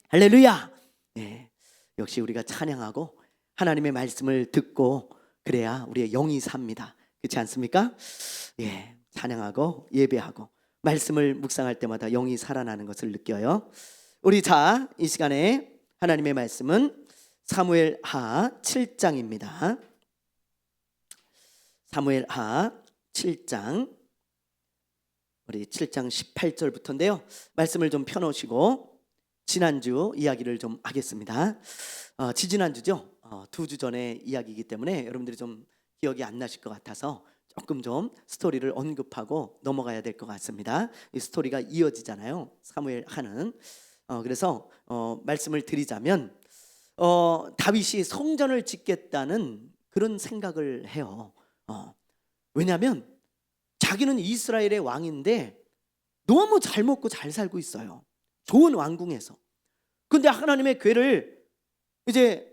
할렐루야. 네, 역시 우리가 찬양하고 하나님의 말씀을 듣고 그래야 우리의 영이 삽니다. 그렇지 않습니까? 예, 찬양하고 예배하고 말씀을 묵상할 때마다 영이 살아나는 것을 느껴요. 우리 자, 이 시간에 하나님의 말씀은 사무엘하 7장입니다. 사무엘하 7장, 우리 7장 18절부터인데요. 말씀을 좀 펴놓으시고 지난주 이야기를 좀 하겠습니다. 지지난주죠. 2주 전의 이야기이기 때문에 여러분들이 좀 기억이 안 나실 것 같아서 조금 좀 스토리를 언급하고 넘어가야 될 것 같습니다. 이 스토리가 이어지잖아요. 사무엘하는. 그래서 말씀을 드리자면 다윗이 성전을 짓겠다는 그런 생각을 해요. 왜냐하면 자기는 이스라엘의 왕인데 너무 잘 먹고 잘 살고 있어요. 좋은 왕궁에서. 근데 하나님의 궤를 이제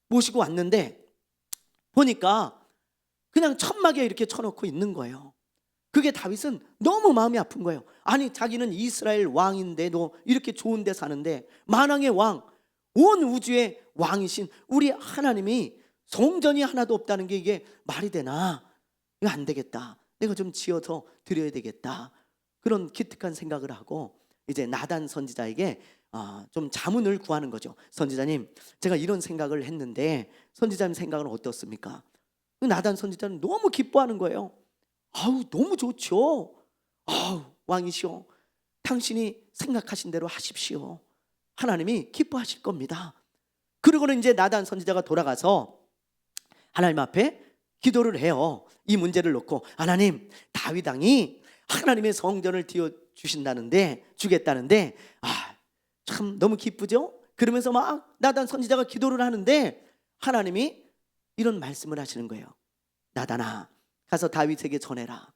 모시고 왔는데 보니까 그냥 천막에 이렇게 쳐놓고 있는 거예요. 그게 다윗은 너무 마음이 아픈 거예요. 아니, 자기는 이스라엘 왕인데도 이렇게 좋은 데 사는데 만왕의 왕, 온 우주의 왕이신 우리 하나님이 성전이 하나도 없다는 게 이게 말이 되나? 이거 안 되겠다. 내가 좀 지어서 드려야 되겠다. 그런 기특한 생각을 하고 이제 나단 선지자에게 좀 자문을 구하는 거죠. 선지자님, 제가 이런 생각을 했는데 선지자님 생각은 어떻습니까? 나단 선지자는 너무 기뻐하는 거예요. 아우, 너무 좋죠. 아우, 왕이시오, 당신이 생각하신 대로 하십시오. 하나님이 기뻐하실 겁니다. 그러고는 이제 나단 선지자가 돌아가서 하나님 앞에 기도를 해요. 이 문제를 놓고, 하나님, 다윗 왕이 하나님의 성전을 주겠다는데 참 너무 기쁘죠? 그러면서 막 나단 선지자가 기도를 하는데 하나님이 이런 말씀을 하시는 거예요. 나단아, 가서 다윗에게 전해라.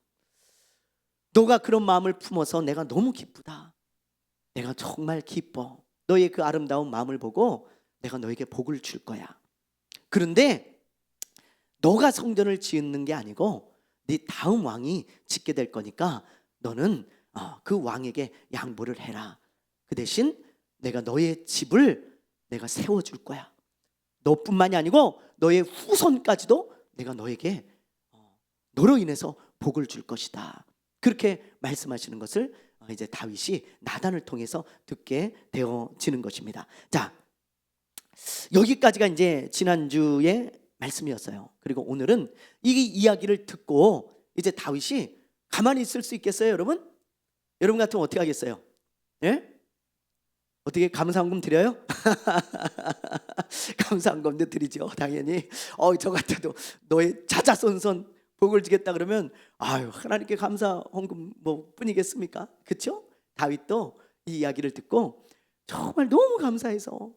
너가 그런 마음을 품어서 내가 너무 기쁘다. 내가 정말 기뻐. 너의 그 아름다운 마음을 보고 내가 너에게 복을 줄 거야. 그런데 너가 성전을 짓는 게 아니고 네 다음 왕이 짓게 될 거니까 너는 그 왕에게 양보를 해라. 그 대신 내가 너의 집을 내가 세워줄 거야. 너뿐만이 아니고 너의 후손까지도 내가 너에게 너로 인해서 복을 줄 것이다. 그렇게 말씀하시는 것을 이제 다윗이 나단을 통해서 듣게 되어지는 것입니다. 자, 여기까지가 이제 지난주의 말씀이었어요. 그리고 오늘은 이 이야기를 듣고 이제 다윗이 가만히 있을 수 있겠어요, 여러분? 여러분 같으면 어떻게 하겠어요? 예? 어떻게 감사헌금 드려요? 감사헌금도 드리죠, 당연히. 저 같아도 너의 자자손손 복을 주겠다 그러면 하나님께 감사헌금 뭐 뿐이겠습니까? 그렇죠? 다윗도 이 이야기를 듣고 정말 너무 감사해서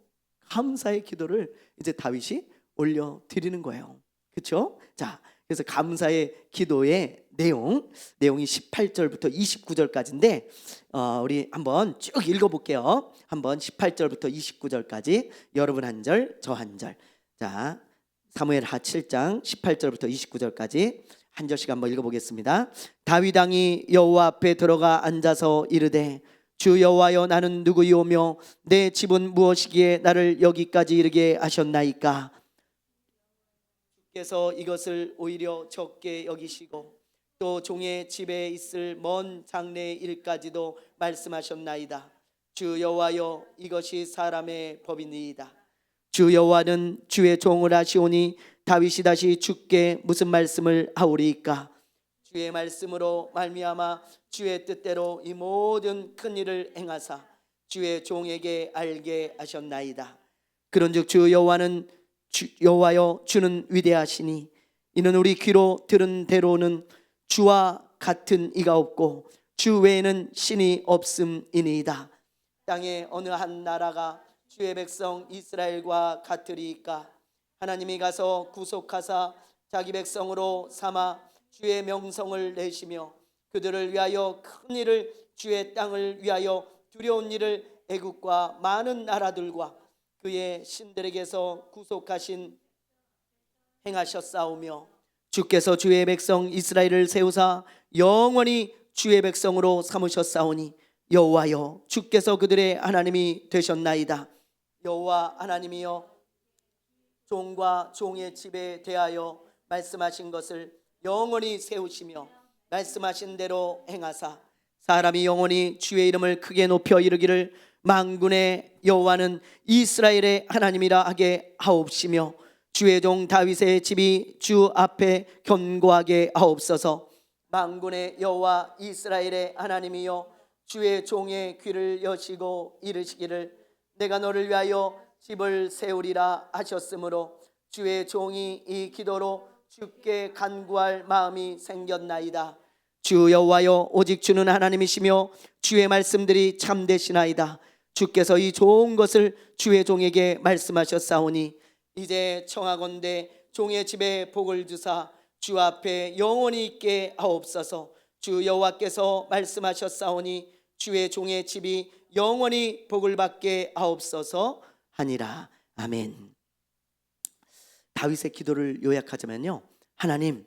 감사의 기도를 이제 다윗이 올려 드리는 거예요. 그렇죠? 자, 그래서 감사의 기도의 내용이 18절부터 29절까지인데 우리 한번 쭉 읽어볼게요. 한번 18절부터 29절까지 여러분 한 절, 저 한 절. 자, 사무엘하 7장 18절부터 29절까지 한 절씩 한번 읽어보겠습니다. 다윗 왕이 여호와 앞에 들어가 앉아서 이르되, 주 여호와여, 나는 누구이오며 내 집은 무엇이기에 나를 여기까지 이르게 하셨나이까? 주께서 이것을 오히려 적게 여기시고 또 종의 집에 있을 먼 장래의 일까지도 말씀하셨나이다. 주 여호와여, 이것이 사람의 법이니이다. 주 여호와는 주의 종을 하시오니 다윗이 다시 주께 무슨 말씀을 하오리이까? 주의 말씀으로 말미암아 주의 뜻대로 이 모든 큰 일을 행하사 주의 종에게 알게 하셨나이다. 그런즉 주 여호와는 여호와여, 주는 위대하시니 이는 우리 귀로 들은 대로는 주와 같은 이가 없고 주 외에는 신이 없음이니이다. 땅에 어느 한 나라가 주의 백성 이스라엘과 같으리이까? 하나님이 가서 구속하사 자기 백성으로 삼아 주의 명성을 내시며 그들을 위하여 큰 일을, 주의 땅을 위하여 두려운 일을 애국과 많은 나라들과 그의 신들에게서 구속하신 행하셨사오며, 주께서 주의 백성 이스라엘을 세우사 영원히 주의 백성으로 삼으셨사오니 여호와여, 주께서 그들의 하나님이 되셨나이다. 여호와 하나님이여 종과 종의 집에 대하여 말씀하신 것을 영원히 세우시며 말씀하신 대로 행하사 사람이 영원히 주의 이름을 크게 높여 이르기를 만군의 여호와는 이스라엘의 하나님이라 하게 하옵시며 주의 종 다윗의 집이 주 앞에 견고하게 하옵소서. 만군의 여호와 이스라엘의 하나님이여 주의 종의 귀를 여시고 이르시기를 내가 너를 위하여 집을 세우리라 하셨으므로 주의 종이 이 기도로 주께 간구할 마음이 생겼나이다. 주 여호와여 오직 주는 하나님이시며 주의 말씀들이 참되시나이다. 주께서 이 좋은 것을 주의 종에게 말씀하셨사오니 이제 청하건대 종의 집에 복을 주사 주 앞에 영원히 있게 하옵소서. 주 여호와께서 말씀하셨사오니 주의 종의 집이 영원히 복을 받게 하옵소서 하니라. 아멘. 다윗의 기도를 요약하자면요, 하나님,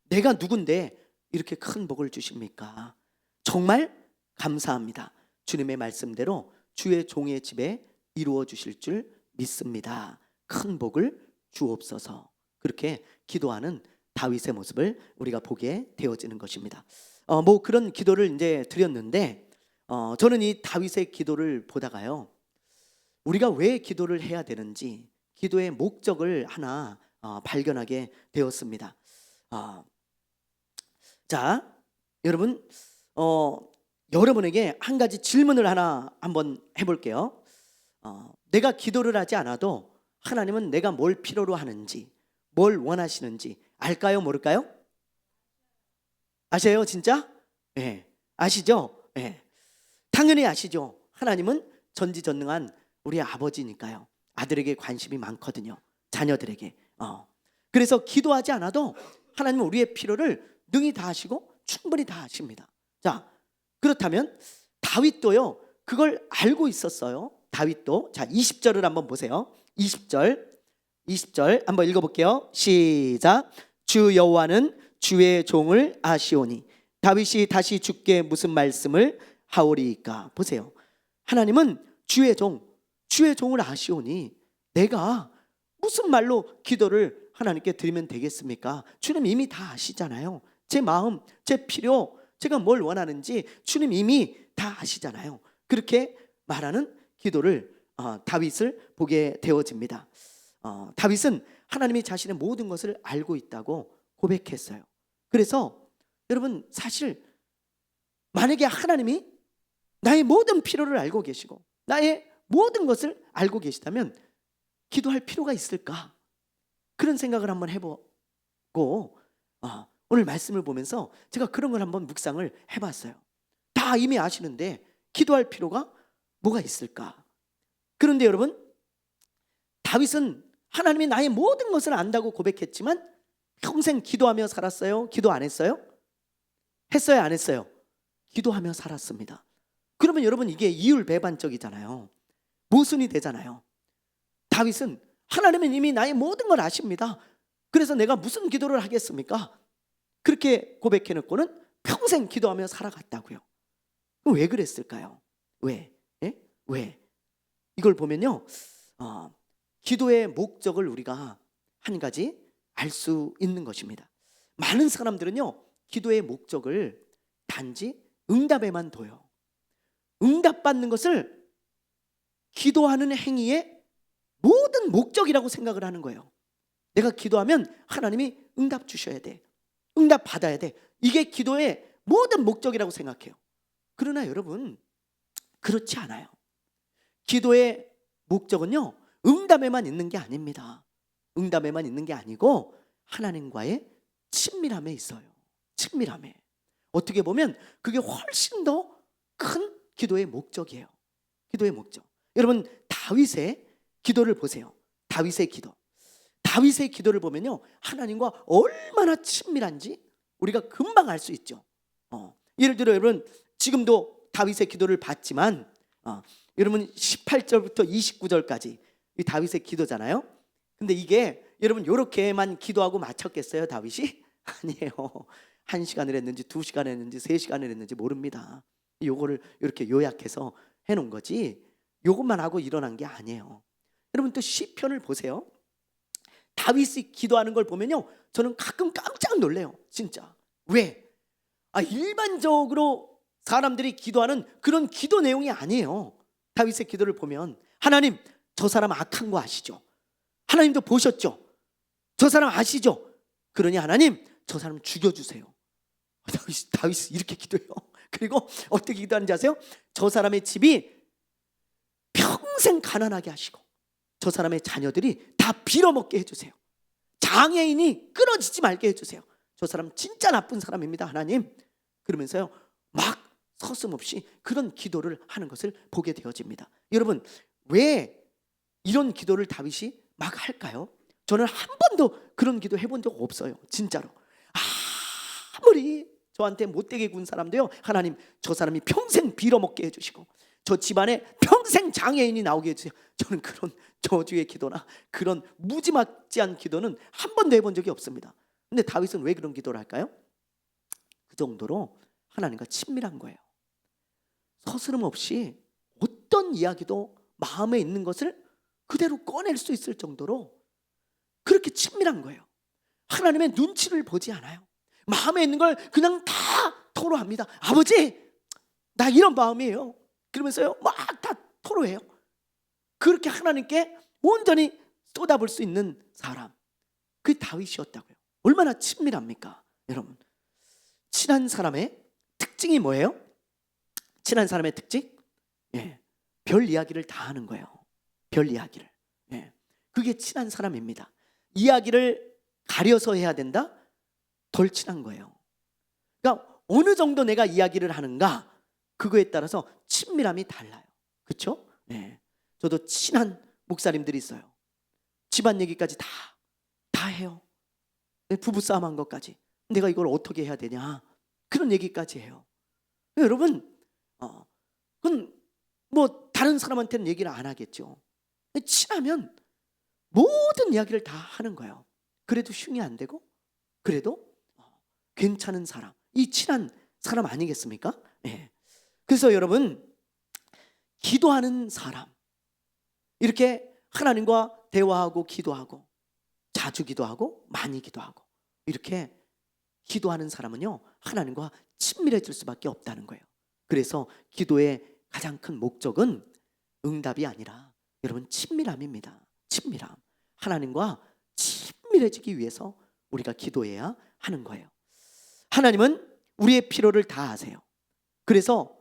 내가 누군데 이렇게 큰 복을 주십니까? 정말 감사합니다. 주님의 말씀대로 주의 종의 집에 이루어 주실 줄 믿습니다. 큰 복을 주옵소서. 그렇게 기도하는 다윗의 모습을 우리가 보게 되어지는 것입니다. 그런 기도를 이제 드렸는데, 저는 이 다윗의 기도를 보다가요, 우리가 왜 기도를 해야 되는지 기도의 목적을 하나 발견하게 되었습니다. 자, 여러분, 여러분에게 한 가지 질문을 하나 한번 해볼게요. 내가 기도를 하지 않아도 하나님은 내가 뭘 필요로 하는지, 뭘 원하시는지 알까요, 모를까요? 아세요, 진짜? 네, 아시죠? 네. 당연히 아시죠. 하나님은 전지전능한 우리 아버지니까요. 아들에게 관심이 많거든요, 자녀들에게. 그래서 기도하지 않아도 하나님은 우리의 필요를 능히 다 하시고 충분히 다 하십니다. 자, 그렇다면 다윗도요, 그걸 알고 있었어요. 다윗도. 자, 20절을 한번 보세요. 20절 한번 읽어볼게요. 시작. 주 여호와는 주의 종을 아시오니 다윗이 다시 주께 무슨 말씀을 하오리까. 보세요. 하나님은 주의 종을 아시오니 내가 무슨 말로 기도를 하나님께 드리면 되겠습니까? 주님 이미 다 아시잖아요. 제 마음, 제 필요, 제가 뭘 원하는지 주님 이미 다 아시잖아요. 그렇게 말하는 기도를 다윗을 보게 되어집니다. 다윗은 하나님이 자신의 모든 것을 알고 있다고 고백했어요. 그래서 여러분, 사실 만약에 하나님이 나의 모든 필요를 알고 계시고 나의 모든 것을 알고 계시다면 기도할 필요가 있을까? 그런 생각을 한번 해보고 오늘 말씀을 보면서 제가 그런 걸 한번 묵상을 해봤어요. 다 이미 아시는데 기도할 필요가 뭐가 있을까? 그런데 여러분, 다윗은 하나님이 나의 모든 것을 안다고 고백했지만 평생 기도하며 살았어요? 기도 안 했어요? 했어요, 안 했어요? 기도하며 살았습니다. 그러면 여러분, 이게 이율배반적이잖아요. 모순이 되잖아요. 다윗은 하나님은 이미 나의 모든 걸 아십니다. 그래서 내가 무슨 기도를 하겠습니까? 그렇게 고백해놓고는 평생 기도하며 살아갔다고요. 왜 그랬을까요? 왜? 예? 왜? 이걸 보면요, 기도의 목적을 우리가 한 가지 알 수 있는 것입니다. 많은 사람들은요, 기도의 목적을 단지 응답에만 둬요. 응답받는 것을 기도하는 행위의 모든 목적이라고 생각을 하는 거예요. 내가 기도하면 하나님이 응답 주셔야 돼, 응답 받아야 돼, 이게 기도의 모든 목적이라고 생각해요. 그러나 여러분, 그렇지 않아요. 기도의 목적은요, 응답에만 있는 게 아닙니다. 응답에만 있는 게 아니고 하나님과의 친밀함에 있어요. 친밀함에. 어떻게 보면 그게 훨씬 더 큰 기도의 목적이에요. 기도의 목적. 여러분, 다윗의 기도를 보세요. 다윗의 기도를 보면요, 하나님과 얼마나 친밀한지 우리가 금방 알 수 있죠. 예를 들어 여러분, 지금도 다윗의 기도를 봤지만 여러분 18절부터 29절까지 이 다윗의 기도잖아요. 근데 이게 여러분 이렇게만 기도하고 마쳤겠어요, 다윗이? 아니에요. 1시간을 했는지 2시간을 했는지 3시간을 했는지 모릅니다. 요거를 이렇게 요약해서 해놓은 거지, 요것만 하고 일어난 게 아니에요. 여러분 또 시편을 보세요. 다윗이 기도하는 걸 보면요, 저는 가끔 깜짝 놀래요. 진짜. 왜? 일반적으로 사람들이 기도하는 그런 기도 내용이 아니에요. 다윗의 기도를 보면, 하나님, 저 사람 악한 거 아시죠? 하나님도 보셨죠? 저 사람 아시죠? 그러니 하나님, 저 사람 죽여주세요. 다윗이 이렇게 기도해요. 그리고 어떻게 기도하는지 아세요? 저 사람의 집이 평생 가난하게 하시고, 저 사람의 자녀들이 다 빌어먹게 해주세요. 장애인이 끊어지지 말게 해주세요. 저 사람 진짜 나쁜 사람입니다, 하나님. 그러면서요, 막 서슴없이 그런 기도를 하는 것을 보게 되어집니다. 여러분, 왜 이런 기도를 다윗이 막 할까요? 저는 한 번도 그런 기도 해본 적 없어요. 진짜로. 아무리 저한테 못되게 군 사람도요, 하나님, 저 사람이 평생 빌어먹게 해주시고, 저 집안에 평생 장애인이 나오게 해주세요. 저는 그런 저주의 기도나 그런 무지막지한 기도는 한 번도 해본 적이 없습니다. 근데 다윗은 왜 그런 기도를 할까요? 그 정도로 하나님과 친밀한 거예요. 서스름 없이 어떤 이야기도 마음에 있는 것을 그대로 꺼낼 수 있을 정도로 그렇게 친밀한 거예요. 하나님의 눈치를 보지 않아요. 마음에 있는 걸 그냥 다 토로합니다. 아버지, 나 이런 마음이에요. 그러면서요, 막 다 토로해요. 그렇게 하나님께 온전히 쏟아볼 수 있는 사람, 그게 다윗이었다고요. 얼마나 친밀합니까? 여러분, 친한 사람의 특징이 뭐예요? 친한 사람의 특징? 별 이야기를 다 하는 거예요. 별 이야기를. 그게 친한 사람입니다. 이야기를 가려서 해야 된다? 덜 친한 거예요. 그러니까 어느 정도 내가 이야기를 하는가, 그거에 따라서 친밀함이 달라요. 그렇죠? 저도 친한 목사님들이 있어요. 집안 얘기까지 다 해요. 부부싸움 한 것까지. 내가 이걸 어떻게 해야 되냐, 그런 얘기까지 해요. 여러분, 그건 뭐 다른 사람한테는 얘기를 안 하겠죠. 친하면 모든 이야기를 다 하는 거예요. 그래도 흉이 안 되고, 그래도 괜찮은 사람, 이 친한 사람 아니겠습니까? 그래서 여러분, 기도하는 사람, 이렇게 하나님과 대화하고 기도하고, 자주 기도하고 많이 기도하고, 이렇게 기도하는 사람은요, 하나님과 친밀해질 수밖에 없다는 거예요. 그래서 기도의 가장 큰 목적은 응답이 아니라 여러분, 친밀함입니다. 친밀함. 하나님과 친밀해지기 위해서 우리가 기도해야 하는 거예요. 하나님은 우리의 필요를 다 아세요. 그래서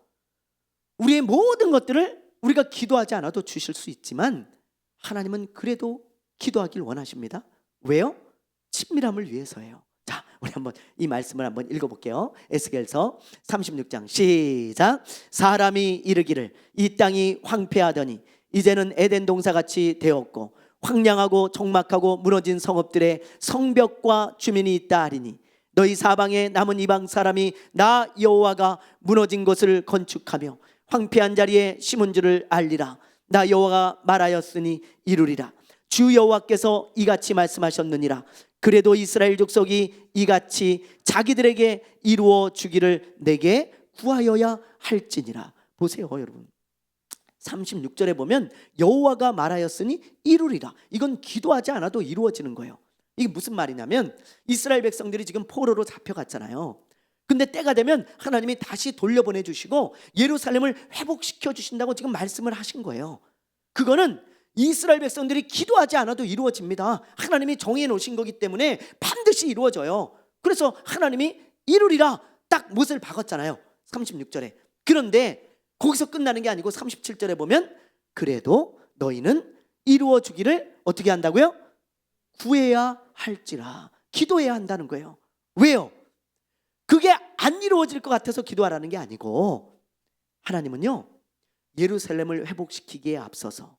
우리의 모든 것들을 우리가 기도하지 않아도 주실 수 있지만, 하나님은 그래도 기도하길 원하십니다. 왜요? 친밀함을 위해서예요. 자, 우리 한번 이 말씀을 한번 읽어볼게요. 에스겔서 36장 시작. 사람이 이르기를 이 땅이 황폐하더니 이제는 에덴 동산같이 되었고 황량하고 적막하고 무너진 성읍들의 성벽과 주민이 있다 하리니, 너희 사방에 남은 이방 사람이 나 여호와가 무너진 곳을 건축하며 황폐한 자리에 심은 줄을 알리라. 나 여호와가 말하였으니 이루리라. 주 여호와께서 이같이 말씀하셨느니라. 그래도 이스라엘 족속이 이같이 자기들에게 이루어 주기를 내게 구하여야 할지니라. 보세요, 여러분. 36절에 보면 여호와가 말하였으니 이루리라. 이건 기도하지 않아도 이루어지는 거예요. 이게 무슨 말이냐면, 이스라엘 백성들이 지금 포로로 잡혀갔잖아요. 근데 때가 되면 하나님이 다시 돌려보내 주시고 예루살렘을 회복시켜 주신다고 지금 말씀을 하신 거예요. 그거는 이스라엘 백성들이 기도하지 않아도 이루어집니다. 하나님이 정해 놓으신 거기 때문에 반드시 이루어져요. 그래서 하나님이 이루리라 딱 못을 박았잖아요, 36절에. 그런데 거기서 끝나는 게 아니고 37절에 보면 그래도 너희는 이루어 주기를 어떻게 한다고요? 구해야 할지라. 기도해야 한다는 거예요. 왜요? 그게 안 이루어질 것 같아서 기도하라는 게 아니고, 하나님은요, 예루살렘을 회복시키기에 앞서서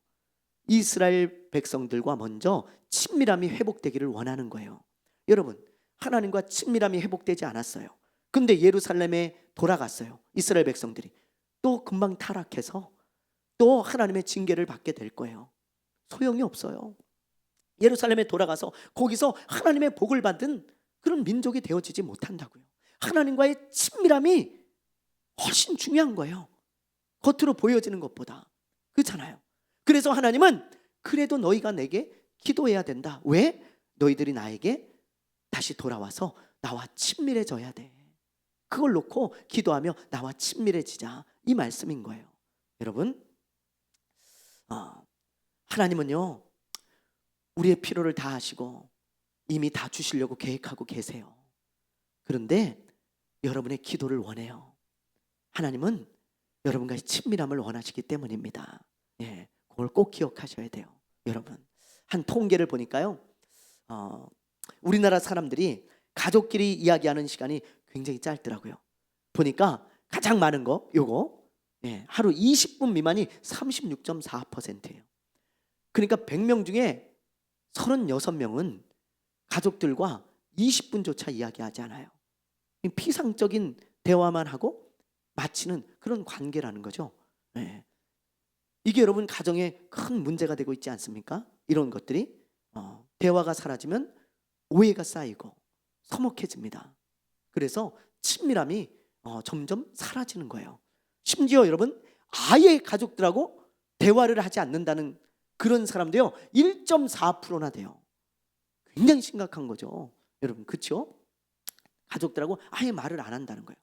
이스라엘 백성들과 먼저 친밀함이 회복되기를 원하는 거예요. 여러분, 하나님과 친밀함이 회복되지 않았어요. 근데 예루살렘에 돌아갔어요. 이스라엘 백성들이 또 금방 타락해서 또 하나님의 징계를 받게 될 거예요. 소용이 없어요. 예루살렘에 돌아가서 거기서 하나님의 복을 받은 그런 민족이 되어지지 못한다고요. 하나님과의 친밀함이 훨씬 중요한 거예요, 겉으로 보여지는 것보다. 그렇잖아요. 그래서 하나님은 그래도 너희가 내게 기도해야 된다. 왜? 너희들이 나에게 다시 돌아와서 나와 친밀해져야 돼. 그걸 놓고 기도하며 나와 친밀해지자, 이 말씀인 거예요. 여러분, 하나님은요 우리의 필요를 다 아시고 이미 다 주시려고 계획하고 계세요. 그런데 여러분의 기도를 원해요. 하나님은 여러분과의 친밀함을 원하시기 때문입니다. 예, 그걸 꼭 기억하셔야 돼요. 여러분, 한 통계를 보니까요, 우리나라 사람들이 가족끼리 이야기하는 시간이 굉장히 짧더라고요. 보니까 가장 많은 거 요거, 예, 하루 20분 미만이 36.4%예요. 그러니까 100명 중에 36명은 가족들과 20분조차 이야기하지 않아요. 피상적인 대화만 하고 마치는 그런 관계라는 거죠. 예. 이게 여러분 가정에 큰 문제가 되고 있지 않습니까? 이런 것들이 대화가 사라지면 오해가 쌓이고 서먹해집니다. 그래서 친밀함이 점점 사라지는 거예요. 심지어 여러분 아예 가족들하고 대화를 하지 않는다는 그런 사람도요 1.4%나 돼요. 굉장히 심각한 거죠. 여러분, 그렇죠? 가족들하고 아예 말을 안 한다는 거예요.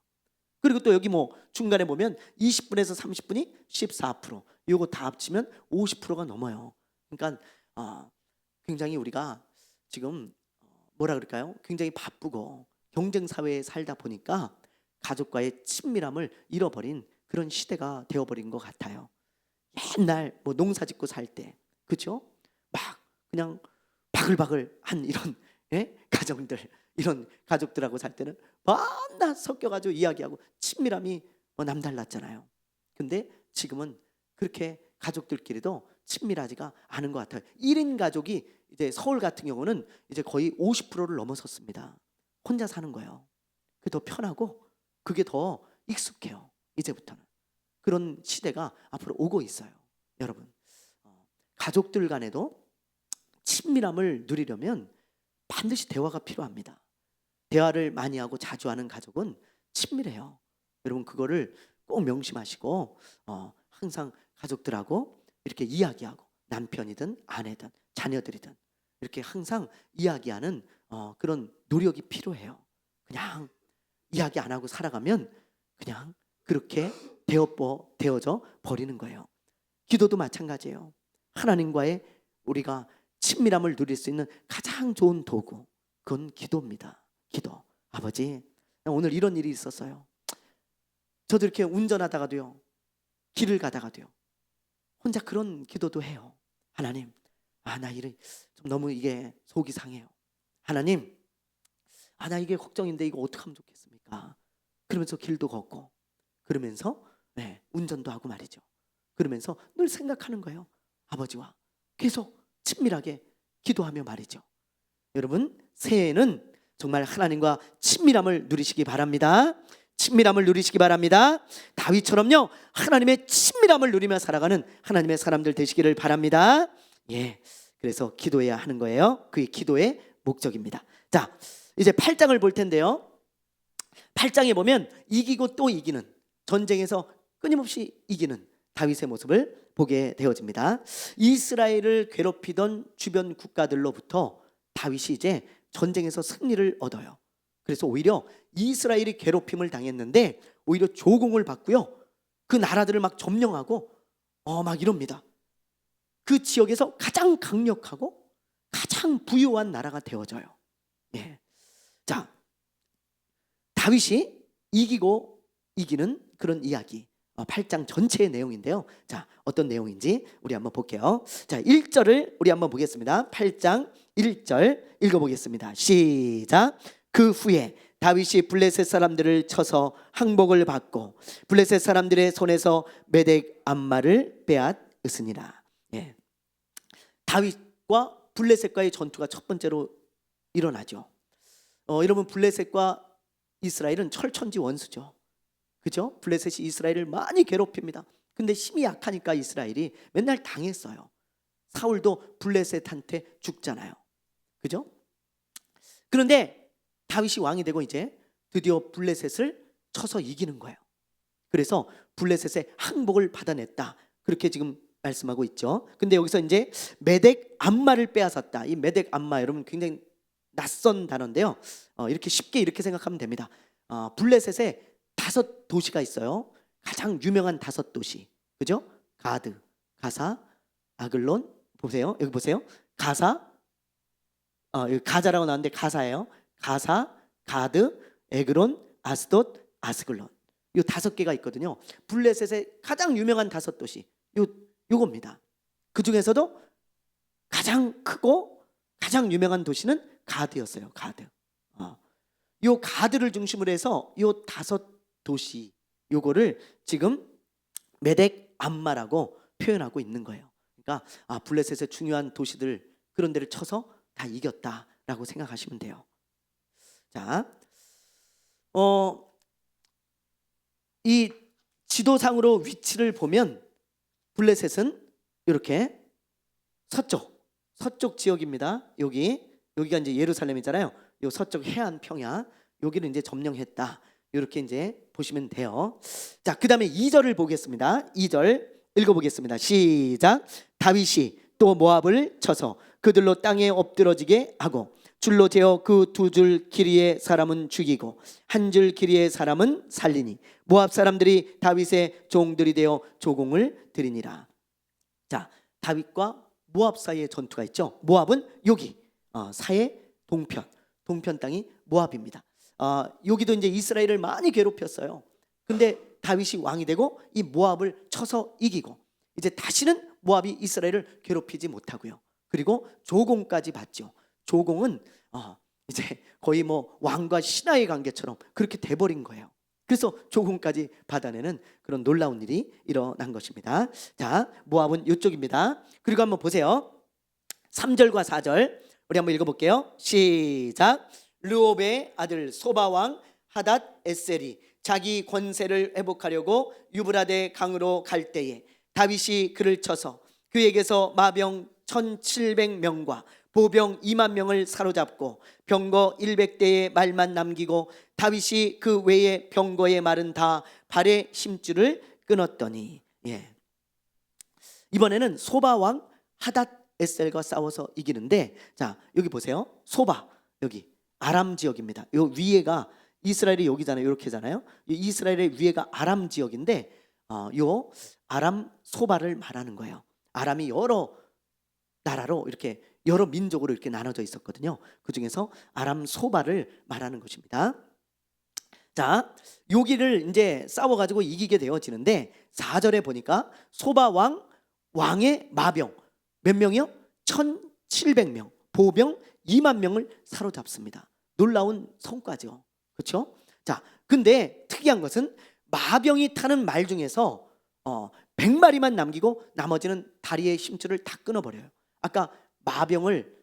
그리고 또 여기 뭐 중간에 보면 20분에서 30분이 14%, 요거 다 합치면 50%가 넘어요. 그러니까 굉장히 우리가 지금 뭐라 그럴까요? 굉장히 바쁘고 경쟁 사회에 살다 보니까 가족과의 친밀함을 잃어버린 그런 시대가 되어버린 것 같아요. 옛날 뭐 농사 짓고 살 때, 그렇죠? 막 그냥 바글바글한 이런, 예? 가정들, 이런 가족들하고 살 때는 만나 섞여가지고 이야기하고 친밀함이 뭐 남달랐잖아요. 근데 지금은 그렇게 가족들끼리도 친밀하지가 않은 것 같아요. 1인 가족이 이제 서울 같은 경우는 이제 거의 50%를 넘어섰습니다. 혼자 사는 거예요. 그게 더 편하고 그게 더 익숙해요. 이제부터는 그런 시대가 앞으로 오고 있어요. 여러분, 가족들 간에도 친밀함을 누리려면 반드시 대화가 필요합니다. 대화를 많이 하고 자주 하는 가족은 친밀해요. 여러분, 그거를 꼭 명심하시고 항상 가족들하고 이렇게 이야기하고, 남편이든 아내든 자녀들이든 이렇게 항상 이야기하는 그런 노력이 필요해요. 그냥 이야기 안 하고 살아가면 그냥 그렇게 되어져 버리는 거예요. 기도도 마찬가지예요. 하나님과의 우리가 친밀함을 누릴 수 있는 가장 좋은 도구, 그건 기도입니다. 기도. 아버지, 오늘 이런 일이 있었어요. 저도 이렇게 운전하다가도요, 길을 가다가도요, 혼자 그런 기도도 해요. 하나님, 나 이래 좀 너무 이게 속이 상해요. 하나님, 나 이게 걱정인데 이거 어떻게 하면 좋겠습니까? 그러면서 길도 걷고, 그러면서 운전도 하고 말이죠. 그러면서 늘 생각하는 거예요. 아버지와 계속 친밀하게 기도하며 말이죠. 여러분, 새해에는 정말 하나님과 친밀함을 누리시기 바랍니다. 친밀함을 누리시기 바랍니다. 다윗처럼요, 하나님의 친밀함을 누리며 살아가는 하나님의 사람들 되시기를 바랍니다. 예, 그래서 기도해야 하는 거예요. 그게 기도의 목적입니다. 자, 이제 8장을 볼 텐데요, 8장에 보면 이기고 또 이기는, 전쟁에서 끊임없이 이기는 다윗의 모습을 보게 되어집니다. 이스라엘을 괴롭히던 주변 국가들로부터 다윗이 이제 전쟁에서 승리를 얻어요. 그래서 오히려 이스라엘이 괴롭힘을 당했는데 오히려 조공을 받고요, 그 나라들을 막 점령하고 막 이럽니다. 그 지역에서 가장 강력하고 가장 부유한 나라가 되어져요. 예. 자, 다윗이 이기고 이기는 그런 이야기, 8장 전체의 내용인데요. 자, 어떤 내용인지 우리 한번 볼게요. 자, 1절을 우리 한번 보겠습니다. 8장 1절 읽어보겠습니다. 시작. 그 후에 다윗이 블레셋 사람들을 쳐서 항복을 받고 블레셋 사람들의 손에서 메덱 암마를 빼앗으니라. 예. 다윗과 블레셋과의 전투가 첫 번째로 일어나죠. 여러분, 블레셋과 이스라엘은 철천지 원수죠. 그죠? 블레셋이 이스라엘을 많이 괴롭힙니다. 근데 힘이 약하니까 이스라엘이 맨날 당했어요. 사울도 블레셋한테 죽잖아요. 그죠? 그런데 다윗이 왕이 되고 이제 드디어 블레셋을 쳐서 이기는 거예요. 그래서 블레셋의 항복을 받아냈다, 그렇게 지금 말씀하고 있죠. 근데 여기서 이제 메덱 암마를 빼앗았다. 이 메덱 암마 여러분 굉장히 낯선 단어인데요. 이렇게 쉽게 이렇게 생각하면 됩니다. 블레셋에 5도시가 있어요. 가장 유명한 5도시, 그죠? 가드, 가사, 아글론. 보세요. 여기 보세요. 가사, 여기 가자라고 나왔는데 가사예요. 가사, 가드, 에그론, 아스돗, 아스글론. 요 5개가 있거든요. 블레셋의 가장 유명한 5도시. 요겁니다. 그 중에서도 가장 크고 가장 유명한 도시는 가드였어요. 가드. 요 가드를 중심으로 해서 요 5도시 요거를 지금 메덱 암마라고 표현하고 있는 거예요. 그러니까 블레셋의 중요한 도시들 그런 데를 쳐서 다 이겼다라고 생각하시면 돼요. 자, 이 지도상으로 위치를 보면 블레셋은 이렇게 서쪽 지역입니다. 여기가 이제 예루살렘이잖아요. 요 서쪽 해안 평야 여기를 이제 점령했다. 이렇게 이제 보시면 돼요. 자, 그다음에 2절을 보겠습니다. 2절 읽어보겠습니다. 시작. 다윗이 또 모압을 쳐서 그들로 땅에 엎드러지게 하고 줄로 재어 그 2줄 길이의 사람은 죽이고 한 줄 길이의 사람은 살리니 모압 사람들이 다윗의 종들이 되어 조공을 드리니라. 자, 다윗과 모압 사이에 전투가 있죠. 모압은 여기 사해 동편 땅이 모압입니다. 여기도 이제 이스라엘을 많이 괴롭혔어요. 근데 다윗이 왕이 되고 이 모압을 쳐서 이기고 이제 다시는 모압이 이스라엘을 괴롭히지 못하고요. 그리고 조공까지 받죠. 조공은 이제 거의 뭐 왕과 신하의 관계처럼 그렇게 돼버린 거예요. 그래서 조공까지 받아내는 그런 놀라운 일이 일어난 것입니다. 자, 모압은 이쪽입니다. 그리고 한번 보세요. 3절과 4절 우리 한번 읽어볼게요. 시작. 르옵의 아들 소바왕 하닷 에셀이 자기 권세를 회복하려고 유브라데 강으로 갈 때에 다윗이 그를 쳐서 그에게서 마병 1700명과 보병 2만 명을 사로잡고 병거 100대의 말만 남기고 다윗이 그 외의 병거의 말은 다 발의 심줄을 끊었더니 이번에는 소바 왕 하닷 에셀과 싸워서 이기는데, 자 여기 보세요. 소바 여기 아람 지역입니다. 요 위에가 이스라엘이 여기잖아요. 이렇게잖아요. 이스라엘의 위에가 아람 지역인데 요 아람 소바를 말하는 거예요. 아람이 여러 나라로 이렇게 여러 민족으로 이렇게 나눠져 있었거든요. 그 중에서 아람 소바를 말하는 것입니다. 자, 여기를 이제 싸워가지고 이기게 되어지는데 4절에 보니까 소바 왕의 마병 몇 명이요? 1700명, 보병 2만 명을 사로잡습니다. 놀라운 성과죠. 그렇죠? 자, 근데 특이한 것은 마병이 타는 말 중에서 100마리만 남기고 나머지는 다리의 심줄을 다 끊어버려요. 아까 마병을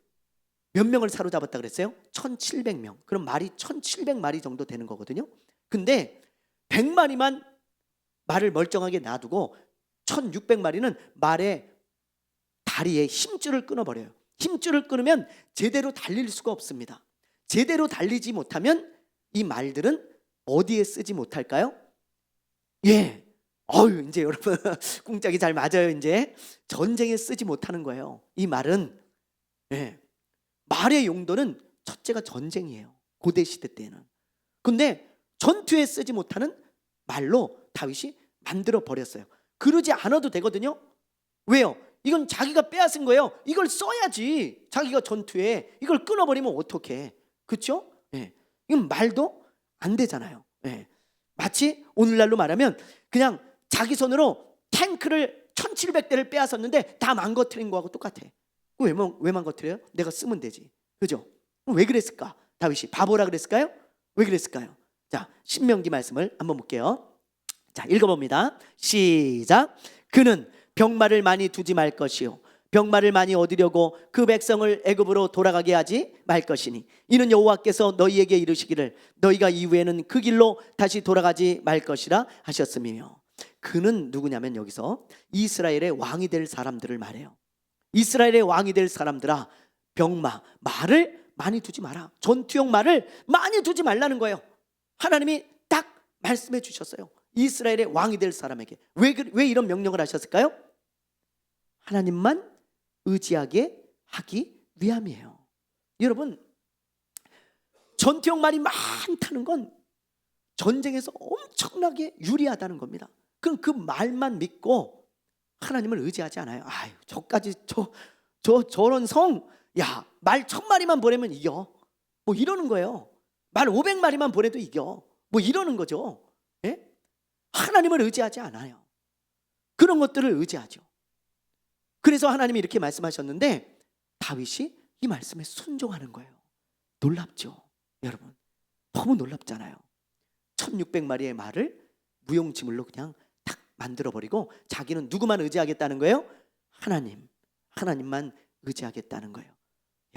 몇 명을 사로잡았다 그랬어요? 1700명. 그럼 말이 1700마리 정도 되는 거거든요. 근데 100마리만 말을 멀쩡하게 놔두고 1600마리는 말의 다리에 힘줄을 끊어버려요. 힘줄을 끊으면 제대로 달릴 수가 없습니다. 제대로 달리지 못하면 이 말들은 어디에 쓰지 못할까요? 이제 여러분 꿍짝이 잘 맞아요. 이제 전쟁에 쓰지 못하는 거예요. 이 말은 말의 용도는 첫째가 전쟁이에요. 고대 시대 때는. 근데 전투에 쓰지 못하는 말로 다윗이 만들어 버렸어요. 그러지 않아도 되거든요. 왜요? 이건 자기가 빼앗은 거예요. 이걸 써야지. 자기가 전투에 이걸 끊어버리면 어떡해? 그렇죠? 이건 말도 안 되잖아요. 마치 오늘날로 말하면 그냥 자기 손으로 탱크를 1700대를 빼앗았는데 다 망가뜨린 거하고 똑같아. 왜 망가뜨려요? 내가 쓰면 되지. 그죠? 왜 그랬을까? 다윗이 바보라 그랬을까요? 왜 그랬을까요? 자, 신명기 말씀을 한번 볼게요. 자, 읽어봅니다. 시작. 그는 병마를 많이 두지 말 것이요 병마를 많이 얻으려고 그 백성을 애굽으로 돌아가게 하지 말 것이니 이는 여호와께서 너희에게 이르시기를 너희가 이후에는 그 길로 다시 돌아가지 말 것이라 하셨으며, 그는 누구냐면 여기서 이스라엘의 왕이 될 사람들을 말해요. 이스라엘의 왕이 될 사람들아, 병마 말을 많이 두지 마라. 전투용 말을 많이 두지 말라는 거예요. 하나님이 딱 말씀해 주셨어요. 이스라엘의 왕이 될 사람에게. 왜 이런 명령을 하셨을까요? 하나님만 의지하게 하기 위함이에요. 여러분, 전투력 말이 많다는 건 전쟁에서 엄청나게 유리하다는 겁니다. 그럼 그 말만 믿고 하나님을 의지하지 않아요. 아유, 저까지 저런 성, 야, 말 1000마리만 보내면 이겨. 뭐 이러는 거예요. 말 500마리만 보내도 이겨. 뭐 이러는 거죠. 예? 하나님을 의지하지 않아요. 그런 것들을 의지하죠. 그래서 하나님이 이렇게 말씀하셨는데 다윗이 이 말씀에 순종하는 거예요. 놀랍죠, 여러분. 너무 놀랍잖아요. 1600마리의 말을 무용지물로 그냥 탁 만들어버리고 자기는 누구만 의지하겠다는 거예요? 하나님만 의지하겠다는 거예요.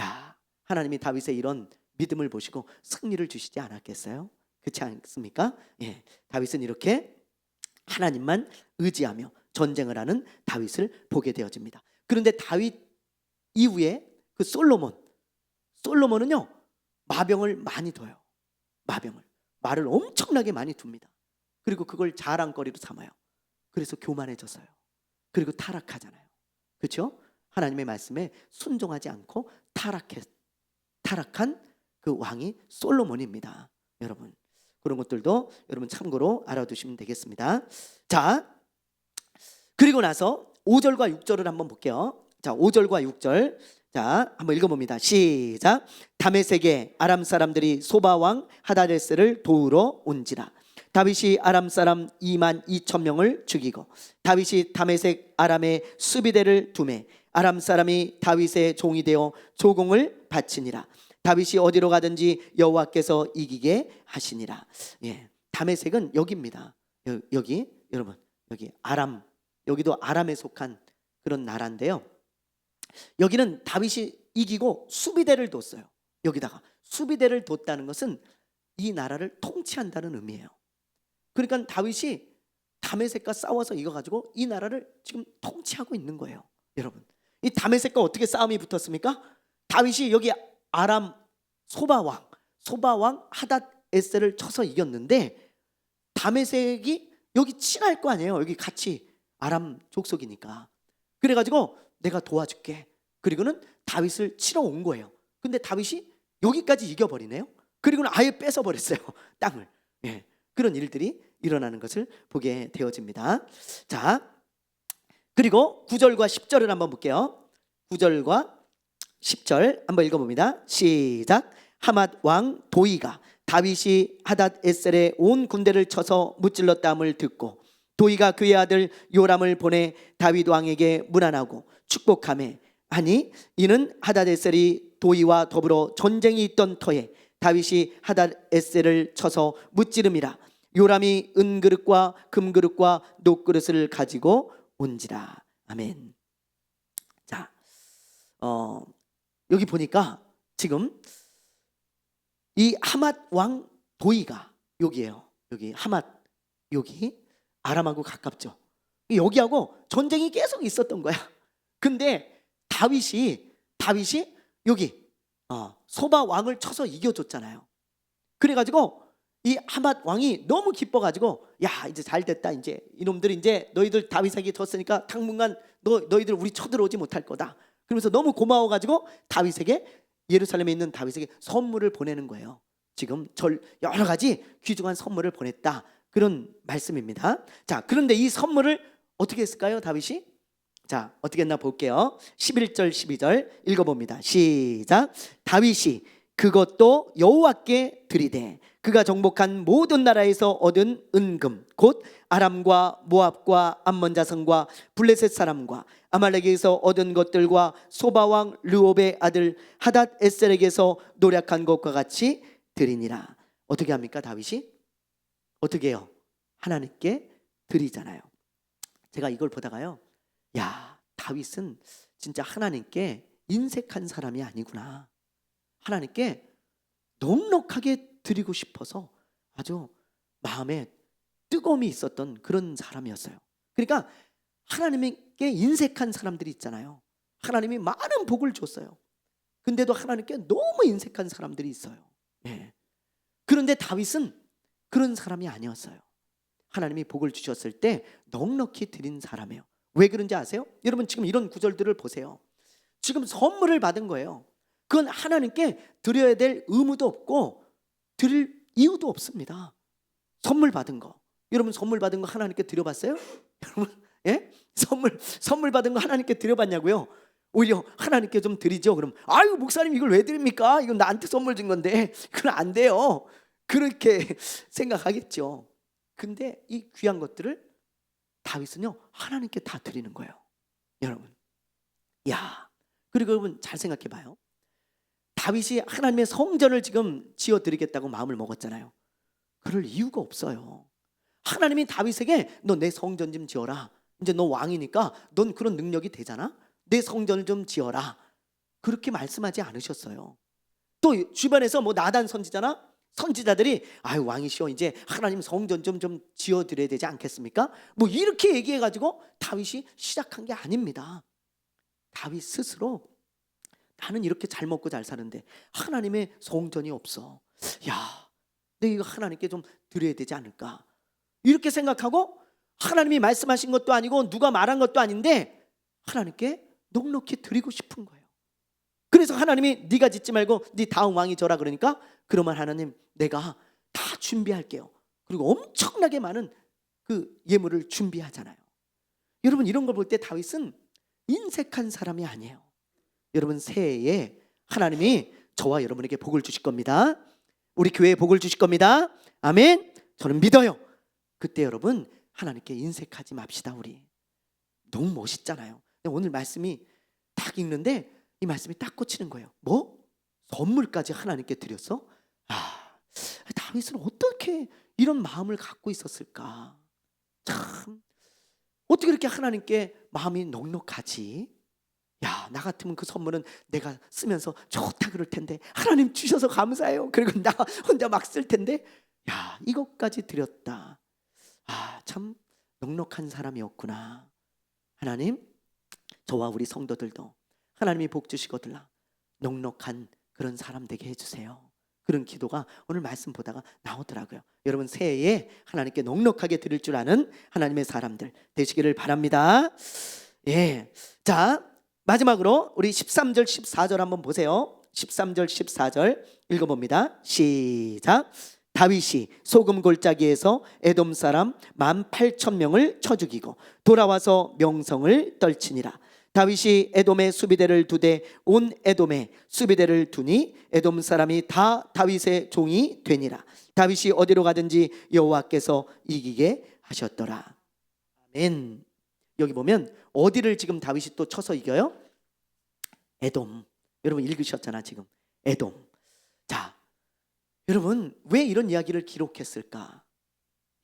야, 하나님이 다윗의 이런 믿음을 보시고 승리를 주시지 않았겠어요? 그렇지 않습니까? 예, 다윗은 이렇게 하나님만 의지하며 전쟁을 하는 다윗을 보게 되어집니다. 그런데 다윗 이후에 그 솔로몬은요 마병을 많이 둬요. 말을 엄청나게 많이 둡니다. 그리고 그걸 자랑거리로 삼아요. 그래서 교만해졌어요. 그리고 타락하잖아요. 그렇죠? 하나님의 말씀에 순종하지 않고 타락한 그 왕이 솔로몬입니다. 여러분, 그런 것들도 여러분 참고로 알아두시면 되겠습니다. 자, 그리고 나서 5절과 6절을 한번 볼게요. 자, 5절과 6절. 자, 한번 읽어봅니다. 시작. 다메섹에 아람 사람들이 소바 왕 하다데스를 도우러 온지라. 다윗이 아람 사람 22,000명을 죽이고 다윗이 다메섹 아람의 수비대를 두매 아람 사람이 다윗의 종이 되어 조공을 바치니라. 다윗이 어디로 가든지 여호와께서 이기게 하시니라. 예, 다메섹은 여기입니다. 여기 여러분, 여기 아람, 여기도 아람에 속한 그런 나라인데요. 여기는 다윗이 이기고 수비대를 뒀어요. 여기다가 수비대를 뒀다는 것은 이 나라를 통치한다는 의미예요. 그러니까 다윗이 다메섹과 싸워서 이겨가지고 이 나라를 지금 통치하고 있는 거예요. 여러분, 이 다메섹과 어떻게 싸움이 붙었습니까? 다윗이 여기 아람 소바왕 하닷에셀을 쳐서 이겼는데 다메섹이 여기 친할 거 아니에요. 여기 같이 아람 족속이니까. 그래가지고 내가 도와줄게. 그리고는 다윗을 치러 온 거예요. 근데 다윗이 여기까지 이겨버리네요. 그리고는 아예 뺏어버렸어요, 땅을. 예, 그런 일들이 일어나는 것을 보게 되어집니다. 자, 그리고 9절과 10절을 한번 볼게요. 9절과 10절 한번 읽어봅니다. 시작. 하맛 왕 도이가 다윗이 하닷에셀의 온 군대를 쳐서 무찔렀다함을 듣고 도이가 그의 아들 요람을 보내 다윗 왕에게 문안하고 축복하매 하니 이는 하닷에셀이 도이와 더불어 전쟁이 있던 터에 다윗이 하닷에셀을 쳐서 무찌름이라. 요람이 은그릇과 금그릇과 녹그릇을 가지고 온지라. 아멘. 자, 여기 보니까 지금 이 하맛 왕 도이가 여기에요. 여기 하맛, 여기 아람하고 가깝죠. 여기하고 전쟁이 계속 있었던 거야. 근데 다윗이 여기 소바 왕을 쳐서 이겨줬잖아요. 그래가지고 이 하맛 왕이 너무 기뻐가지고 야, 이제 잘 됐다. 이제 이놈들이 이제 너희들 다윗에게 졌으니까 당분간 너희들 우리 쳐들어오지 못할 거다. 그러면서 너무 고마워가지고 예루살렘에 있는 다윗에게 선물을 보내는 거예요. 지금 여러 가지 귀중한 선물을 보냈다, 그런 말씀입니다. 자, 그런데 이 선물을 어떻게 했을까요, 다윗이? 자, 어떻게 했나 볼게요. 11절 12절 읽어봅니다. 시작. 다윗이 그것도 여호와께 드리되 그가 정복한 모든 나라에서 얻은 은금 곧 아람과 모압과 암몬 자손과 블레셋 사람과 아말렉에서 얻은 것들과 소바왕 르옵의 아들 하닷에셀에게서 노력한 것과 같이 드리니라. 어떻게 합니까, 다윗이? 어떻게 해요? 하나님께 드리잖아요. 제가 이걸 보다가요, 야, 다윗은 진짜 하나님께 인색한 사람이 아니구나. 하나님께 넉넉하게 드리고 싶어서 아주 마음에 뜨거움이 있었던 그런 사람이었어요. 그러니까 하나님께 인색한 사람들이 있잖아요. 하나님이 많은 복을 줬어요. 근데도 하나님께 너무 인색한 사람들이 있어요. 예. 그런데 다윗은 그런 사람이 아니었어요. 하나님이 복을 주셨을 때 넉넉히 드린 사람이에요. 왜 그런지 아세요? 여러분 지금 이런 구절들을 보세요. 지금 선물을 받은 거예요. 그건 하나님께 드려야 될 의무도 없고 드릴 이유도 없습니다. 선물 받은 거. 여러분 선물 받은 거 하나님께 드려봤어요? 여러분, 예? 선물 받은 거 하나님께 드려봤냐고요? 오히려 하나님께 좀 드리죠. 그럼 아유 목사님 이걸 왜 드립니까? 이건 나한테 선물 준 건데. 그건 안 돼요. 그렇게 생각하겠죠. 근데 이 귀한 것들을 다윗은요 하나님께 다 드리는 거예요. 여러분, 야, 그리고 여러분 잘 생각해 봐요. 다윗이 하나님의 성전을 지금 지어드리겠다고 마음을 먹었잖아요. 그럴 이유가 없어요. 하나님이 다윗에게 너 내 성전 좀 지어라. 이제 너 왕이니까 넌 그런 능력이 되잖아. 내 성전을 좀 지어라. 그렇게 말씀하지 않으셨어요. 또 주변에서 뭐 나단 선지자들이 아유 왕이시여 이제 하나님 성전 좀 지어드려야 되지 않겠습니까? 뭐 이렇게 얘기해가지고 다윗이 시작한 게 아닙니다. 다윗 스스로 나는 이렇게 잘 먹고 잘 사는데 하나님의 성전이 없어. 야, 내가 이거 하나님께 좀 드려야 되지 않을까? 이렇게 생각하고 하나님이 말씀하신 것도 아니고 누가 말한 것도 아닌데 하나님께 넉넉히 드리고 싶은 거예요. 그래서 하나님이 네가 짓지 말고 네 다음 왕이 져라 그러니까 그러면 하나님 내가 다 준비할게요. 그리고 엄청나게 많은 그 예물을 준비하잖아요. 여러분 이런 걸 볼 때 다윗은 인색한 사람이 아니에요. 여러분 새해에 하나님이 저와 여러분에게 복을 주실 겁니다. 우리 교회에 복을 주실 겁니다. 아멘. 저는 믿어요. 그때 여러분 하나님께 인색하지 맙시다. 우리 너무 멋있잖아요. 오늘 말씀이 딱 읽는데 이 말씀이 딱 꽂히는 거예요. 뭐? 선물까지 하나님께 드렸어? 다윗은 어떻게 이런 마음을 갖고 있었을까? 참 어떻게 이렇게 하나님께 마음이 넉넉하지? 야, 나 같으면 그 선물은 내가 쓰면서 좋다 그럴 텐데 하나님 주셔서 감사해요. 그리고 나 혼자 막 쓸 텐데 야, 이것까지 드렸다. 참 넉넉한 사람이었구나. 하나님, 저와 우리 성도들도 하나님이 복 주시거들라 넉넉한 그런 사람 되게 해주세요. 그런 기도가 오늘 말씀 보다가 나오더라고요. 여러분 새해에 하나님께 넉넉하게 드릴 줄 아는 하나님의 사람들 되시기를 바랍니다. 예, 자 마지막으로 우리 13절 14절 한번 보세요. 13절 14절 읽어봅니다. 시작. 다윗이 소금 골짜기에서 에돔 사람 18,000명을 쳐 죽이고 돌아와서 명성을 떨치니라. 다윗이 에돔의 수비대를 두되 온 에돔에 수비대를 두니 에돔 사람이 다 다윗의 종이 되니라. 다윗이 어디로 가든지 여호와께서 이기게 하셨더라. 아멘. 여기 보면 어디를 지금 다윗이 또 쳐서 이겨요? 에돔. 여러분 읽으셨잖아 지금. 에돔. 자, 여러분 왜 이런 이야기를 기록했을까?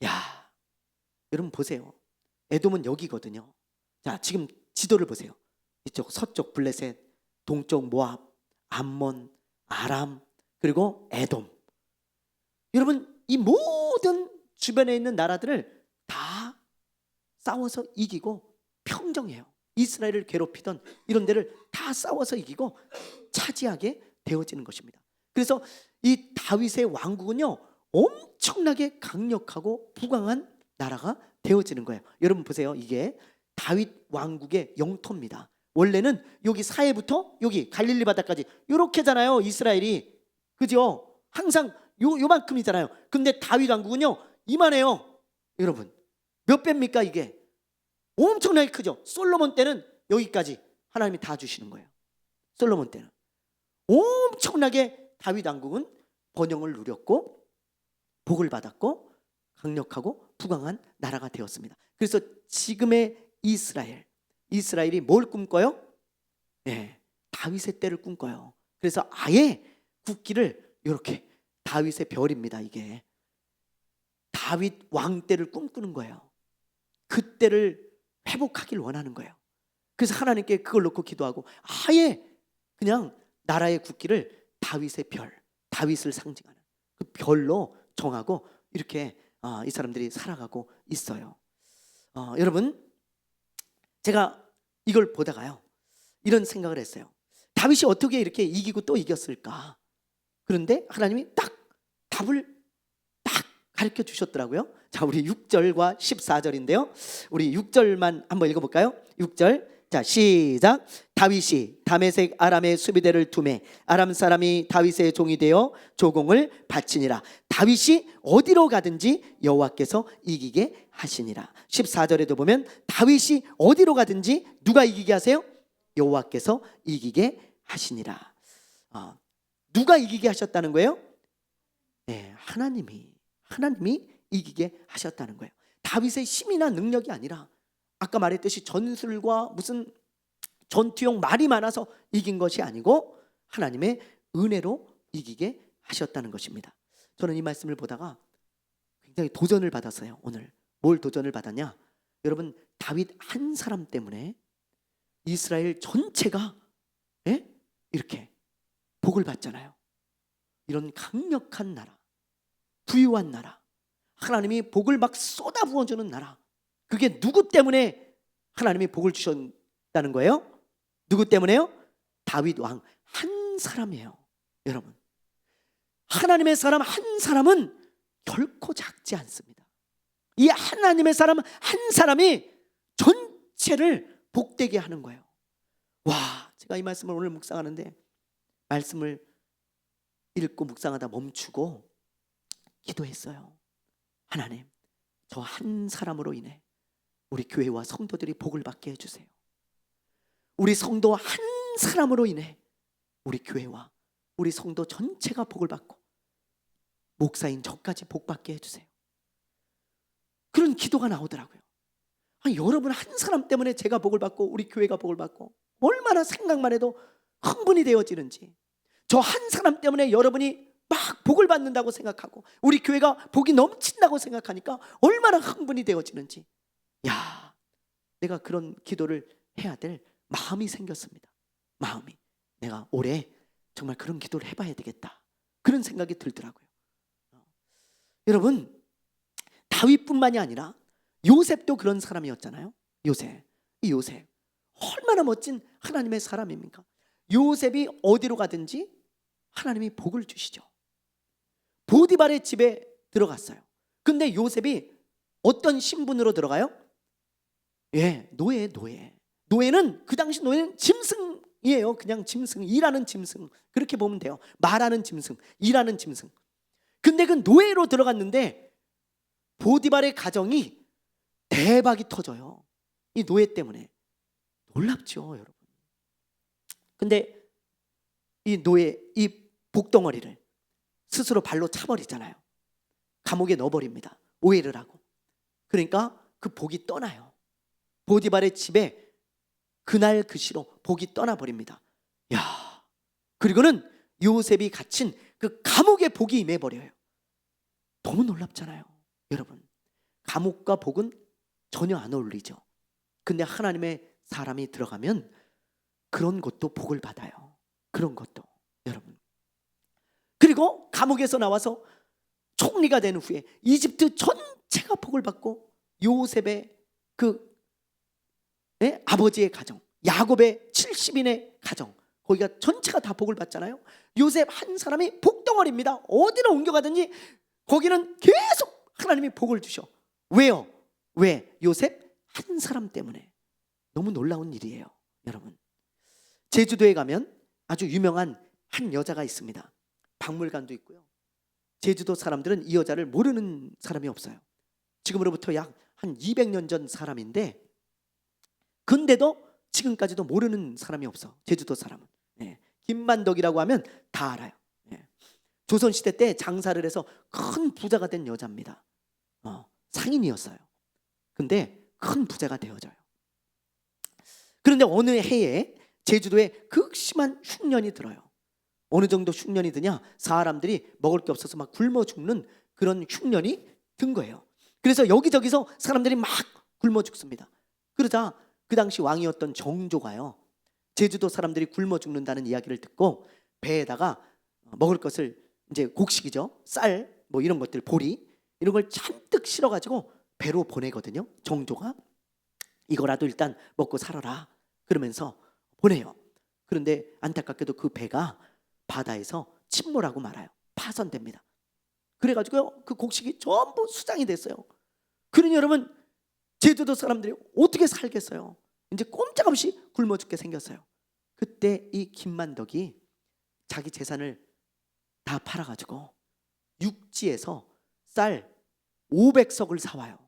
야, 여러분 보세요. 에돔은 여기거든요. 자, 지금 지도를 보세요. 이쪽 서쪽 블레셋, 동쪽 모압, 암몬, 아람, 그리고 에돔. 여러분 이 모든 주변에 있는 나라들을 다 싸워서 이기고 평정해요. 이스라엘을 괴롭히던 이런 데를 다 싸워서 이기고 차지하게 되어지는 것입니다. 그래서 이 다윗의 왕국은요 엄청나게 강력하고 부강한 나라가 되어지는 거예요. 여러분 보세요. 이게 다윗 왕국의 영토입니다. 원래는 여기 사해부터 여기 갈릴리 바다까지 이렇게잖아요. 이스라엘이. 그죠? 항상 요만큼이잖아요. 근데 다윗 왕국은요 이만해요. 여러분 몇 배입니까 이게? 엄청나게 크죠. 솔로몬 때는 여기까지 하나님이 다 주시는 거예요. 솔로몬 때는 엄청나게 다윗 왕국은 번영을 누렸고 복을 받았고 강력하고 부강한 나라가 되었습니다. 그래서 지금의 이스라엘이 뭘 꿈꿔요? 네, 다윗의 때를 꿈꿔요. 그래서 아예 국기를 이렇게 다윗의 별입니다. 이게 다윗 왕 때를 꿈꾸는 거예요. 그 때를 회복하길 원하는 거예요. 그래서 하나님께 그걸 놓고 기도하고 아예 그냥 나라의 국기를 다윗의 별, 다윗을 상징하는 그 별로 정하고 이렇게 이 사람들이 살아가고 있어요. 여러분 제가 이걸 보다가요 이런 생각을 했어요. 다윗이 어떻게 이렇게 이기고 또 이겼을까? 그런데 하나님이 딱 답을 딱 가르쳐 주셨더라고요. 자, 우리 6절과 14절인데요. 우리 6절만 한번 읽어볼까요? 6절. 자, 시작. 다윗이 다메섹 아람의 수비대를 두매 아람 사람이 다윗의 종이 되어 조공을 바치니라. 다윗이 어디로 가든지 여호와께서 이기게 하시니라. 14절에도 보면 다윗이 어디로 가든지 누가 이기게 하세요? 여호와께서 이기게 하시니라. 누가 이기게 하셨다는 거예요? 네, 하나님이 이기게 하셨다는 거예요. 다윗의 힘이나 능력이 아니라 아까 말했듯이 전술과 무슨 전투용 말이 많아서 이긴 것이 아니고 하나님의 은혜로 이기게 하셨다는 것입니다. 저는 이 말씀을 보다가 굉장히 도전을 받았어요. 오늘 뭘 도전을 받았냐? 여러분, 다윗 한 사람 때문에 이스라엘 전체가 이렇게 복을 받잖아요. 이런 강력한 나라, 부유한 나라, 하나님이 복을 막 쏟아 부어주는 나라, 그게 누구 때문에 하나님이 복을 주셨다는 거예요? 누구 때문에요? 다윗 왕 한 사람이에요. 여러분, 하나님의 사람 한 사람은 결코 작지 않습니다. 이 하나님의 사람 한 사람이 전체를 복되게 하는 거예요. 와, 제가 이 말씀을 오늘 묵상하는데 말씀을 읽고 묵상하다 멈추고 기도했어요. 하나님, 저 한 사람으로 인해 우리 교회와 성도들이 복을 받게 해주세요. 우리 성도 한 사람으로 인해 우리 교회와 우리 성도 전체가 복을 받고 목사인 저까지 복 받게 해주세요. 그런 기도가 나오더라고요. 아니, 여러분 한 사람 때문에 제가 복을 받고 우리 교회가 복을 받고 얼마나 생각만 해도 흥분이 되어지는지, 저 한 사람 때문에 여러분이 막 복을 받는다고 생각하고 우리 교회가 복이 넘친다고 생각하니까 얼마나 흥분이 되어지는지, 야, 내가 그런 기도를 해야 될 마음이 생겼습니다. 마음이, 내가 올해 정말 그런 기도를 해봐야 되겠다, 그런 생각이 들더라고요. 여러분, 다윗뿐만이 아니라 요셉도 그런 사람이었잖아요. 이 요셉 얼마나 멋진 하나님의 사람입니까? 요셉이 어디로 가든지 하나님이 복을 주시죠. 보디발의 집에 들어갔어요. 근데 요셉이 어떤 신분으로 들어가요? 노예는, 그 당시 노예는 짐승이에요. 그냥 짐승, 일하는 짐승, 그렇게 보면 돼요. 말하는 짐승, 일하는 짐승. 근데 그 노예로 들어갔는데 보디발의 가정이 대박이 터져요. 이 노예 때문에. 놀랍죠, 여러분. 근데 이 노예, 이 복덩어리를 스스로 발로 차버리잖아요. 감옥에 넣어버립니다. 오해를 하고. 그러니까 그 복이 떠나요. 보디발의 집에 그날 그 시로 복이 떠나버립니다. 야, 그리고는 요셉이 갇힌 그 감옥의 복이 임해버려요. 너무 놀랍잖아요, 여러분. 감옥과 복은 전혀 안 어울리죠. 근데 하나님의 사람이 들어가면 그런 것도 복을 받아요. 그런 것도, 여러분. 그리고 감옥에서 나와서 총리가 된 후에 이집트 전체가 복을 받고 요셉의 그 아버지의 가정, 야곱의 70인의 가정, 거기가 전체가 다 복을 받잖아요. 요셉 한 사람이 복덩어리입니다. 어디로 옮겨가든지 거기는 계속 하나님이 복을 주셔. 왜요? 왜? 요셉 한 사람 때문에. 너무 놀라운 일이에요, 여러분. 제주도에 가면 아주 유명한 한 여자가 있습니다. 박물관도 있고요. 제주도 사람들은 이 여자를 모르는 사람이 없어요. 지금으로부터 약 한 200년 전 사람인데, 근데도 지금까지도 모르는 사람이 없어, 제주도 사람은. 김만덕이라고 하면 다 알아요. 조선시대 때 장사를 해서 큰 부자가 된 여자입니다. 상인이었어요. 근데 큰 부자가 되어져요. 그런데 어느 해에 제주도에 극심한 흉년이 들어요. 어느 정도 흉년이 드냐, 사람들이 먹을 게 없어서 막 굶어 죽는 그런 흉년이 든 거예요. 그래서 여기저기서 사람들이 막 굶어 죽습니다. 그러자 그 당시 왕이었던 정조가요, 제주도 사람들이 굶어 죽는다는 이야기를 듣고 배에다가 먹을 것을, 이제 곡식이죠, 쌀 뭐 이런 것들, 보리 이런 걸 잔뜩 실어가지고 배로 보내거든요. 정조가 이거라도 일단 먹고 살아라 그러면서 보내요. 그런데 안타깝게도 그 배가 바다에서 침몰하고 말아요. 파손됩니다. 그래가지고요 그 곡식이 전부 수장이 됐어요. 그러니 여러분 제주도 사람들이 어떻게 살겠어요? 이제 꼼짝없이 굶어 죽게 생겼어요. 그때 이 김만덕이 자기 재산을 다 팔아가지고 육지에서 쌀 500석을 사와요.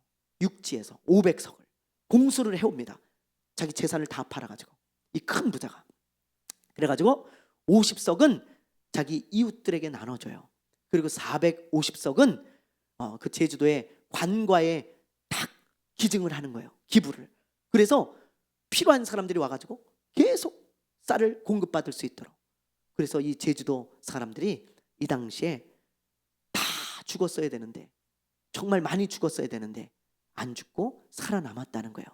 육지에서 500석을 공수를 해옵니다. 자기 재산을 다 팔아가지고 이 큰 부자가. 그래가지고 50석은 자기 이웃들에게 나눠줘요. 그리고 450석은 그 제주도의 관과에 딱 기증을 하는 거예요. 기부를. 그래서 필요한 사람들이 와가지고 계속 쌀을 공급받을 수 있도록. 그래서 이 제주도 사람들이 이 당시에 다 죽었어야 되는데, 정말 많이 죽었어야 되는데 안 죽고 살아남았다는 거예요.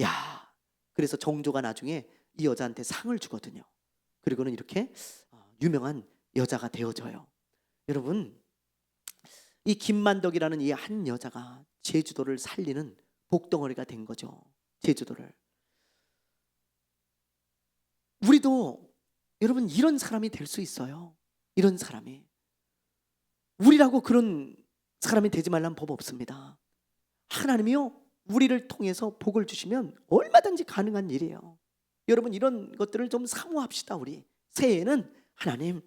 야, 그래서 정조가 나중에 이 여자한테 상을 주거든요. 그리고는 이렇게 유명한 여자가 되어져요. 여러분, 이 김만덕이라는 이 한 여자가 제주도를 살리는 복덩어리가 된 거죠. 제주도를. 우리도 여러분 이런 사람이 될 수 있어요. 이런 사람이. 우리라고 그런 사람이 되지 말란 법 없습니다. 하나님이요 우리를 통해서 복을 주시면 얼마든지 가능한 일이에요. 여러분 이런 것들을 좀 사모합시다. 우리 새해에는 하나님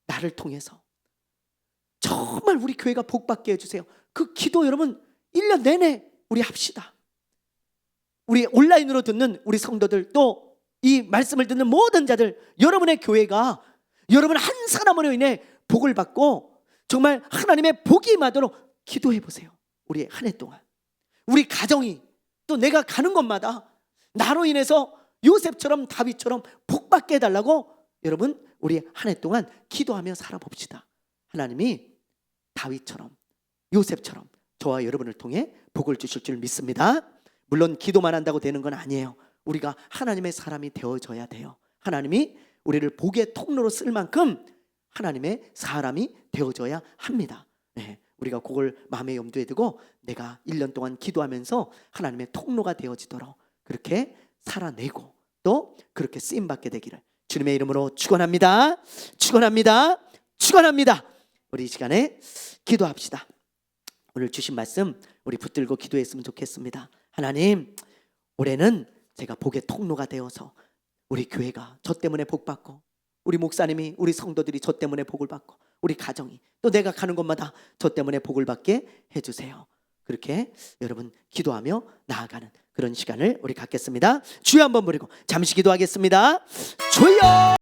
나를 통해서 정말 우리 교회가 복받게 해주세요. 그 기도 여러분 1년 내내 우리 합시다. 우리 온라인으로 듣는 우리 성도들, 또 이 말씀을 듣는 모든 자들, 여러분의 교회가 여러분 한 사람으로 인해 복을 받고 정말 하나님의 복이 임하도록 기도해 보세요. 우리 한 해 동안 우리 가정이, 또 내가 가는 곳마다 나로 인해서 요셉처럼 다윗처럼 복받게 해달라고 여러분 우리 한 해 동안 기도하며 살아봅시다. 하나님이 다윗처럼 요셉처럼 저와 여러분을 통해 복을 주실 줄 믿습니다. 물론 기도만 한다고 되는 건 아니에요. 우리가 하나님의 사람이 되어져야 돼요. 하나님이 우리를 복의 통로로 쓸 만큼 하나님의 사람이 되어져야 합니다. 네, 우리가 그걸 마음에 염두에 두고 내가 1년 동안 기도하면서 하나님의 통로가 되어지도록 그렇게 살아내고 또 그렇게 쓰임받게 되기를 주님의 이름으로 축원합니다. 축원합니다. 축원합니다. 우리 이 시간에 기도합시다. 오늘 주신 말씀 우리 붙들고 기도했으면 좋겠습니다. 하나님, 올해는 제가 복의 통로가 되어서 우리 교회가 저 때문에 복받고, 우리 목사님이, 우리 성도들이 저 때문에 복을 받고, 우리 가정이, 또 내가 가는 곳마다 저 때문에 복을 받게 해주세요. 그렇게 여러분 기도하며 나아가는 그런 시간을 우리 갖겠습니다. 주여 한번 부르고 잠시 기도하겠습니다. 주여.